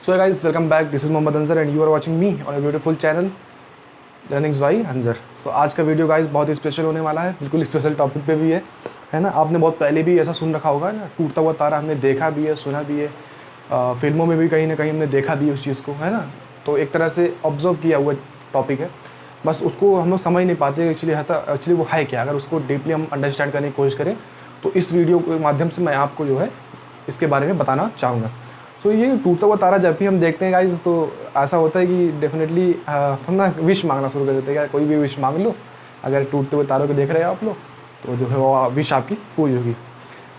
So guys, welcome back. This is Mohammad Anzar and you are watching me on a beautiful channel Learnings by Anzar. So आज का video guys बहुत ही special होने वाला है, बिल्कुल special topic पे भी है ना। आपने बहुत पहले भी ऐसा सुन रखा होगा ना, टूटता हुआ तारा हमने देखा भी है, सुना भी है, फिल्मों में भी कहीं ना कहीं हमने देखा भी है उस चीज़ को, है ना। तो एक तरह से ऑब्जर्व किया हुआ टॉपिक है, बस उसको हम लोग समझ नहीं पाते एक्चुअली वो है क्या। अगर उसको डीपली हम अंडरस्टैंड करने की कोशिश करें तो इस वीडियो के माध्यम से मैं आपको जो है इसके बारे में बताना चाहूँगा। सो ये टूटता हुआ तारा जब भी हम देखते हैं गाइज, तो ऐसा होता है कि डेफिनेटली हम ना विश मांगना शुरू कर देते हैं। कोई भी विश मांग लो, अगर टूटते हुए तारों को देख रहे हैं आप लोग, तो जो है वो विश आपकी पूरी होगी।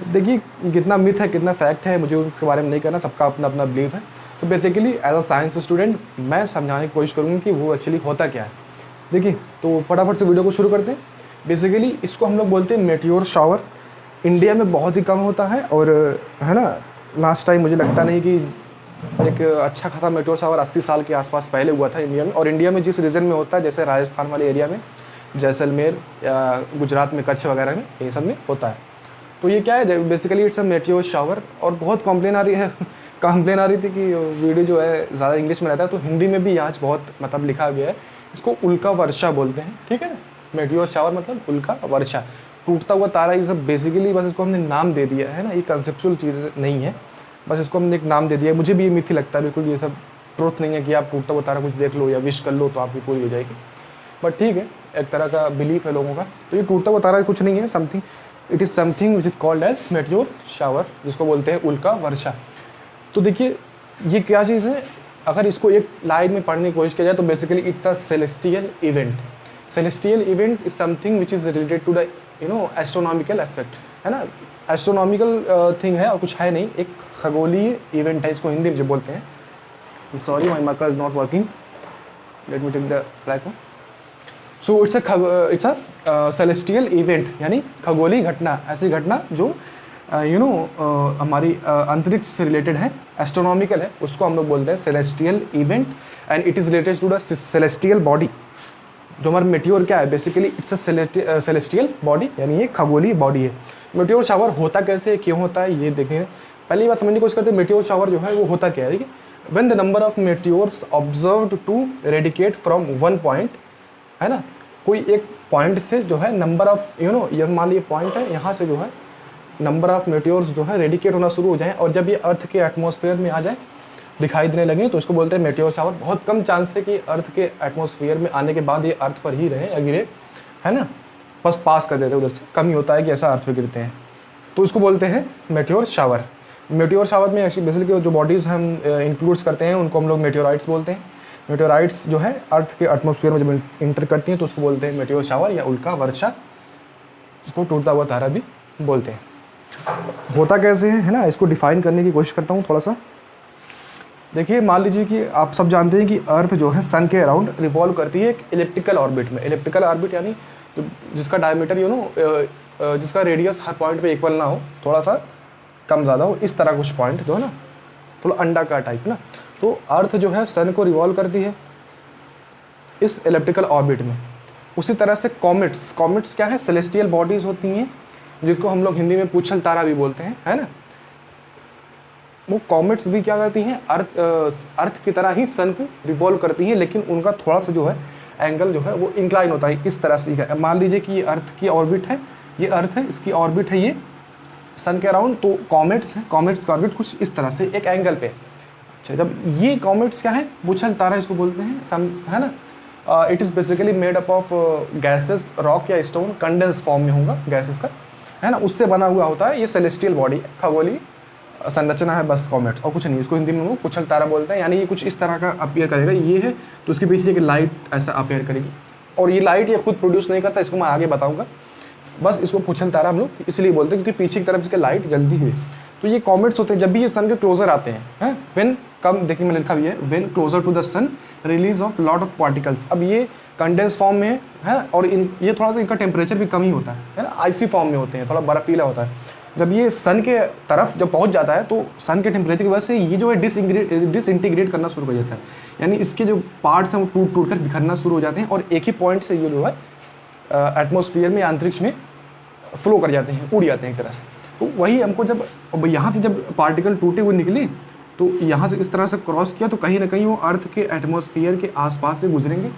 देखिए कितना मिथ है, कितना फैक्ट है, मुझे उसके बारे में नहीं करना, सबका अपना अपना बिलीफ है। तो basically as a science student मैं समझाने की कोशिश करूँगी कि वो एक्चुअली होता क्या है। देखिए तो फटाफट से वीडियो को शुरू करते हैं। बेसिकली इसको हम लोग बोलते हैं मेटियोर शावर। इंडिया में बहुत ही कम होता है और है ना, लास्ट टाइम मुझे लगता नहीं कि एक अच्छा खासा मेटियोर शावर 80 साल के आसपास पहले हुआ था इंडिया में। और इंडिया में जिस रीजन में होता है, जैसे राजस्थान वाले एरिया में, जैसलमेर या गुजरात में, कच्छ वगैरह में, ये सब में होता है। तो ये क्या है, basically it's a meteor shower. और बहुत कंप्लेन आ रही है कंप्लेन आ रही थी कि वीडियो जो है ज़्यादा इंग्लिश में रहता है, तो हिंदी में भी आज बहुत मतलब लिखा गया है। इसको उल्का वर्षा बोलते हैं, ठीक है ना। मेटियोर शावर मतलब उल्का वर्षा, टूटता हुआ तारा। ये सब बेसिकली बस इसको हमने नाम दे दिया है ना, ये कंसेप्चुअल चीज़ नहीं है, बस इसको हमने एक नाम दे दिया है। मुझे भी ये मिथ लगता है, बिल्कुल ये सब ट्रूथ नहीं है कि आप टूटता हुआ तारा कुछ देख लो या विश कर लो तो आपकी पूरी हो जाएगी। बट ठीक है, एक तरह का बिलीफ है लोगों का। तो ये टूटता हुआ तारा कुछ नहीं है, something, it is something which is called as meteor shower, जिसको बोलते हैं उल्का वर्षा। तो देखिए ये क्या चीज़ है, अगर इसको एक लाइन में पढ़ने की कोशिश किया जाए तो basically it's a celestial event. Celestial event is something which is related to the astronomical aspect, है ना। एस्ट्रोनॉमिकल थिंग है और कुछ है नहीं, एक खगोलीय इवेंट है, इसको हिंदी में जो बोलते हैं। Sorry my marker is not working, let me take the black one. So it's a celestial event, यानी खगोलीय घटना, ऐसी घटना जो हमारी अंतरिक्ष से रिलेटेड है, एस्ट्रोनॉमिकल है, उसको हम लोग बोलते हैं celestial event. And it is related to the celestial body. जो हमारा मेटियोर क्या है, basically it's a celestial body, यानी ये खगोलीय बॉडी है। मेटियोर शावर होता कैसे है, क्यों होता है, ये देखें। पहली बात समझने की कोशिश करते हैं, मेटियोर शावर जो है वो होता क्या है। देखिए, when the number of meteors observed to radiate from one point, है ना, कोई एक पॉइंट से जो है नंबर ऑफ ये मान लीजिए पॉइंट है, यहाँ से जो है नंबर ऑफ मेटियोर्स जो है रेडिकेट होना शुरू हो जाए और जब ये अर्थ के एटमॉस्फेयर में आ जाए, दिखाई देने लगे, तो इसको बोलते हैं मेटियोर शावर। बहुत कम चांस है कि अर्थ के एटमॉस्फेयर में आने के बाद ये अर्थ पर ही रहे या गिरे, है ना, बस पास कर देते हैं उधर से, कम ही होता है कि ऐसा अर्थ पे गिरते हैं। तो इसको बोलते हैं मेटियोर शावर। मेटियोर शावर में एक्चुअली बेसिकली जो बॉडीज़ हम इंक्लूड्स करते हैं उनको हम लोग मेटियोराइट्स बोलते हैं। मेटियोराइट्स जो है अर्थ के एटमॉस्फेयर में जब इंटर करती हैं तो उसको बोलते हैं मेटियोर शावर या उल्का वर्षा, इसको टूटता हुआ तारा भी बोलते हैं। होता कैसे है ना, इसको डिफाइन करने की कोशिश करता हूँ थोड़ा सा। देखिए मान लीजिए कि आप सब जानते हैं कि अर्थ जो है सन के अराउंड रिवॉल्व करती है एक इलिप्टिकल ऑर्बिट में। इलिप्टिकल ऑर्बिट यानी जिसका डायमीटर जिसका रेडियस हर पॉइंट पे इक्वल ना हो, थोड़ा सा कम ज़्यादा हो, इस तरह कुछ पॉइंट जो है ना, थोड़ा अंडा का टाइप ना। तो अर्थ जो है सन को रिवॉल्व करती है इस इलिप्टिकल ऑर्बिट में। उसी तरह से कॉमेट्स क्या है, सेलेस्टियल बॉडीज़ होती हैं, जिनको हम लोग हिंदी में पूछल तारा भी बोलते हैं, है ना। वो कॉमेट्स भी क्या करती हैं, अर्थ की तरह ही सन को रिवॉल्व करती हैं, लेकिन उनका थोड़ा सा जो है एंगल जो है वो इंक्लाइन होता है, इस तरह से। मान लीजिए कि ये अर्थ की ऑर्बिट है, ये अर्थ है, इसकी ऑर्बिट है ये सन के अराउंड, तो कॉमेट्स है, कॉमेट्स का ऑर्बिट कुछ इस तरह से एक एंगल पे। अच्छा, जब ये कॉमेट्स क्या है, पूछल तारा इसको बोलते हैं, है ना। It is basically made up of gases, rock या स्टोन, कंडेंस फॉर्म में होगा गैसेस का, है ना, उससे बना हुआ होता है ये सेलेस्टियल बॉडी, खगोलीय संरचना है, बस कॉमेट्स और कुछ नहीं। इसको हिंदी में वो पुछल तारा बोलते हैं, यानी ये कुछ इस तरह का अपीयर करेगा, ये है तो उसके पीछे एक लाइट ऐसा अपीयर करेगी, और ये लाइट ये खुद प्रोड्यूस नहीं करता, इसको मैं आगे बताऊंगा। बस इसको पुछल तारा हम लोग इसलिए बोलते हैं क्योंकि पीछे की तरफ इसके लाइट जल्दी हुई। तो ये कॉमेट्स होते हैं, जब भी ये सन के क्लोजर आते हैं, व्हेन कम, देखिए मैंने लिखा भी है, when closer to the sun release of lot of particles. अब ये कंडेंस फॉर्म में है और ये थोड़ा सा इनका टेम्परेचर भी कम ही होता है ना, आइसी फॉर्म में होते हैं, थोड़ा बर्फीला होता है। जब ये सन के तरफ जब पहुंच जाता है तो सन के टेम्परेचर की वजह से ये जो है डिसइंटीग्रेट करना शुरू हो जाता है, यानी इसके जो पार्ट्स हैं वो टूट कर बिखरना शुरू हो जाते हैं और एक ही पॉइंट से ये जो है एटमॉस्फेयर में, अंतरिक्ष में फ्लो कर जाते हैं, उड़ जाते हैं एक तरह से। तो वही हमको जब यहाँ से जब पार्टिकल टूटे हुए निकले तो यहाँ से इस तरह से क्रॉस किया तो कहीं ना कहीं वो अर्थ के एटमॉस्फेयर के आसपास से गुजरेंगे,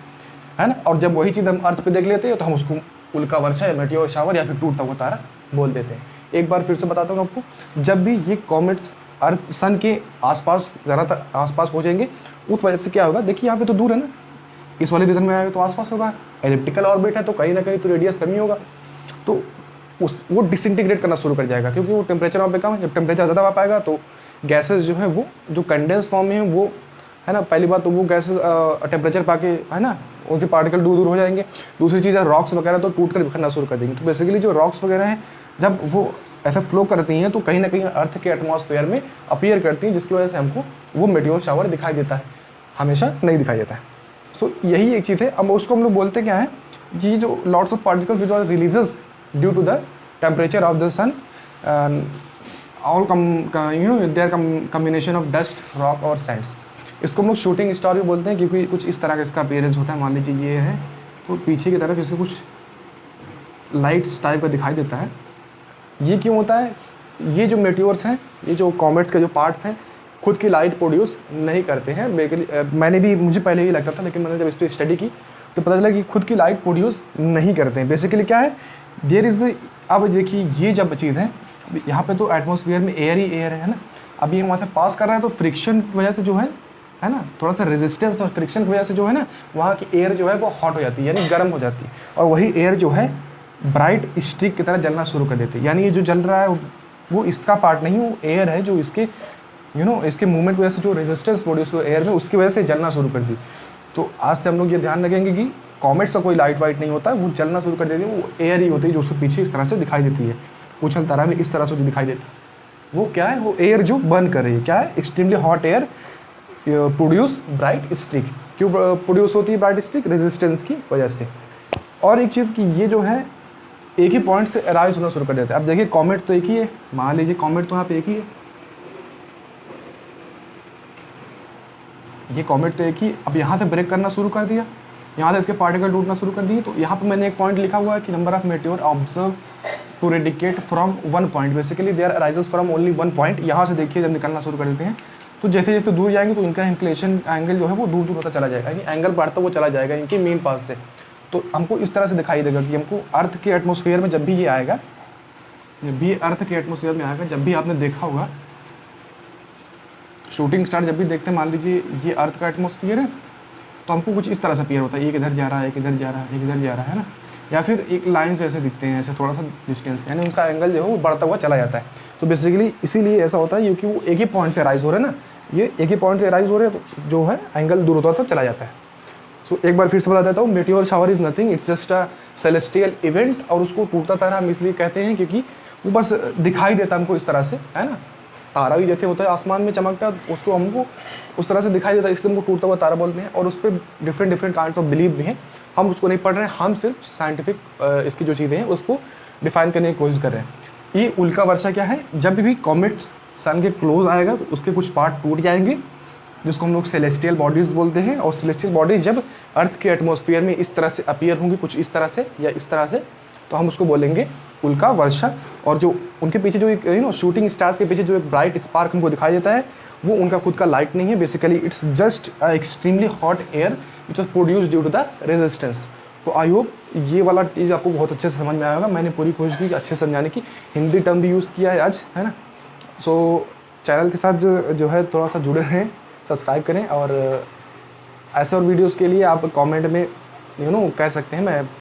है ना। और जब वही चीज़ हम अर्थ पे देख लेते हैं तो हम उसको उल्का वर्षा या मेटियोर शावर या फिर टूटता हुआ तारा बोल देते हैं। एक बार फिर से बताता हूँ आपको, जब भी ये कॉमेट्स अर्थ सन के आसपास ज़्यादातर आसपास पहुँचेंगे उस वजह से क्या होगा, देखिए यहाँ पे तो दूर है ना, इस वाले रीजन में आएगा तो आसपास होगा, एलिप्टिकल ऑर्बिट है तो कहीं ना कहीं तो रेडियस कम ही होगा, तो वो डिसइंटीग्रेट करना शुरू कर जाएगा क्योंकि वो टेम्परेचर वहाँ पे कम है। जब टेम्परेचर ज़्यादा वहाँ पाएगा तो गैसेस जो है वो जो कंडेंस फॉर्म में है वो, है ना, पहली बात तो वो गैसेस टेम्परेचर पाके, है ना, उनके पार्टिकल दूर दूर हो जाएंगे। दूसरी चीज़ है रॉक्स वगैरह तो टूट कर बिखरना शुरू कर देंगे। तो बेसिकली जो रॉक्स वगैरह हैं जब वो ऐसा फ्लो करती हैं तो कहीं ना कहीं अर्थ के एटमॉस्फेयर में अपीयर करती हैं, जिसकी वजह से हमको वो मेटियोर शावर दिखाई देता है, हमेशा नहीं दिखाई देता है। सो यही एक चीज़ है। अब उसको हम लोग बोलते क्या है, ये जो lots of particles which are releases due to the temperature of the sun all their combination of dust, rock और सैंड्स, इसको हम लोग शूटिंग स्टार भी बोलते हैं क्योंकि कुछ इस तरह का इसका अपीयरेंस होता है। मान लीजिए ये है तो पीछे की तरफ इसे कुछ लाइट्स टाइप का दिखाई देता है। ये क्यों होता है, ये जो मेटियोर्स हैं, ये जो कॉमेट्स के जो पार्ट्स हैं खुद की लाइट प्रोड्यूस नहीं करते हैं। मैंने भी, मुझे पहले ही लगता था लेकिन मैंने जब इस पर स्टडी की तो पता चला कि खुद की लाइट प्रोड्यूस नहीं करते हैं। बेसिकली क्या है, देयर इज़ द, अब देखिए ये जब चीज़ है, यहाँ पे तो एटमॉस्फेयर में एयर ही एयर है ना, अब ये वहाँ से पास कर रहा है तो फ्रिक्शन की वजह से जो है ना, थोड़ा सा रेजिस्टेंस और फ्रिक्शन की वजह से जो है ना वहाँ की एयर जो है वो हॉट हो जाती है, यानी गर्म हो जाती है, और वही एयर जो है ब्राइट स्टिक की तरह जलना शुरू कर देती है। यानी ये जो जल रहा है वो इसका पार्ट नहीं, वो एयर है जो इसके इसके मूवमेंट की वजह से जो रेजिस्टेंस प्रोड्यूस हुआ एयर में उसकी वजह से जलना शुरू कर दी। तो आज से हम लोग ये ध्यान रखेंगे कि कॉमेट्स का कोई लाइट वाइट नहीं होता है, वो जलना शुरू कर देती है, वो एयर ही होती है जो उसके पीछे इस तरह से दिखाई देती है, उछल तारा में इस तरह से जो दिखाई देती है वो क्या है, वो एयर जो बर्न कर रही है। क्या है, extremely hot air produce bright stick. क्यों प्रोड्यूस होती है ब्राइट स्टिक, रेजिस्टेंस की वजह से। और एक चीज़ कि ये जो है एक ही पॉइंट से अराइज होना शुरू कर देता है। अब देखिए कॉमेट तो एक ही है, मान लीजिए कॉमेट तो यहाँ पे एक ही है, ये कॉमेट तो एक ही। अब यहाँ से ब्रेक करना शुरू कर दिया, यहाँ से इसके पार्टिकल टूटना शुरू कर दिए। तो यहाँ पे मैंने एक पॉइंट लिखा हुआ है कि number of meteor observe to radiate from one point, basically they are arises from only one point. यहाँ से देखिए जब निकलना शुरू कर देते हैं तो जैसे जैसे दूर जाएंगे तो इनका इंक्लेशन एंगल जो है वो दूर दूर होता चला जाएगा, यानी एंगल बढ़ता हुआ चला जाएगा इनके मेन पास से। तो हमको इस तरह से दिखाई देगा कि हमको अर्थ के एटमॉस्फेयर में जब भी ये आएगा, जब भी अर्थ के एटमॉस्फेयर में आएगा, जब भी आपने देखा होगा शूटिंग स्टार जब भी देखते हैं, मान लीजिए ये अर्थ का एटमॉस्फेयर है तो हमको कुछ इस तरह से अपीयर होता है, एक इधर जा रहा है, एक इधर जा रहा है, एक इधर जा रहा है ना, या फिर एक लाइन से ऐसे दिखते हैं, ऐसे थोड़ा सा डिस्टेंस पे, यानी उनका एंगल जो है वो बढ़ता हुआ चला जाता है। तो बेसिकली इसीलिए ऐसा होता है क्योंकि वो एक ही पॉइंट से राइज हो रहे हैं ना, ये एक ही पॉइंट से राइज हो रहे हैं तो जो है एंगल दूर होता चला जाता है। सो एक बार फिर से बता देता हूँ, meteor shower is nothing, it's just a celestial event. और उसको टूटता तारा हम इसलिए कहते हैं क्योंकि वो बस दिखाई देता हमको इस तरह से, है ना, तारा भी जैसे होता है आसमान में चमकता है उसको हमको उस तरह से दिखाई देता है, इसलिए हमको टूटता हुआ तारा बोलते हैं। और उस पर डिफरेंट काइंड्स ऑफ बिलीव भी हैं, हम उसको नहीं पढ़ रहे हैं, हम सिर्फ साइंटिफिक इसकी जो चीज़ें हैं उसको डिफाइन करने की कोशिश कर रहे हैं। ये उल्का वर्षा क्या है, जब भी कॉमेट्स सन के क्लोज आएगा तो उसके कुछ पार्ट टूट जाएंगे जिसको हम लोग सेलेस्टियल बॉडीज़ बोलते हैं। और सेलेस्टियल बॉडीज जब अर्थ के एटमॉस्फेयर में इस तरह से अपीयर होंगी, कुछ इस तरह से या इस तरह से, तो हम उसको बोलेंगे उल्का वर्षा। और जो उनके पीछे जो एक शूटिंग स्टार्स के पीछे जो एक ब्राइट स्पार्क हमको दिखाई देता है वो उनका खुद का लाइट नहीं है, basically it's just extremely hot air which was produce due to the resistance. तो आई होप ये वाला चीज़ आपको बहुत अच्छे से समझ में आया होगा। मैंने पूरी कोशिश की अच्छे से समझाने की, हिंदी टर्म भी यूज़ किया है आज, है ना। सो चैनल के साथ जो है थोड़ा सा जुड़े रहें, सब्सक्राइब करें, और ऐसे और वीडियोज़ के लिए आप कमेंट में कह सकते हैं, मैं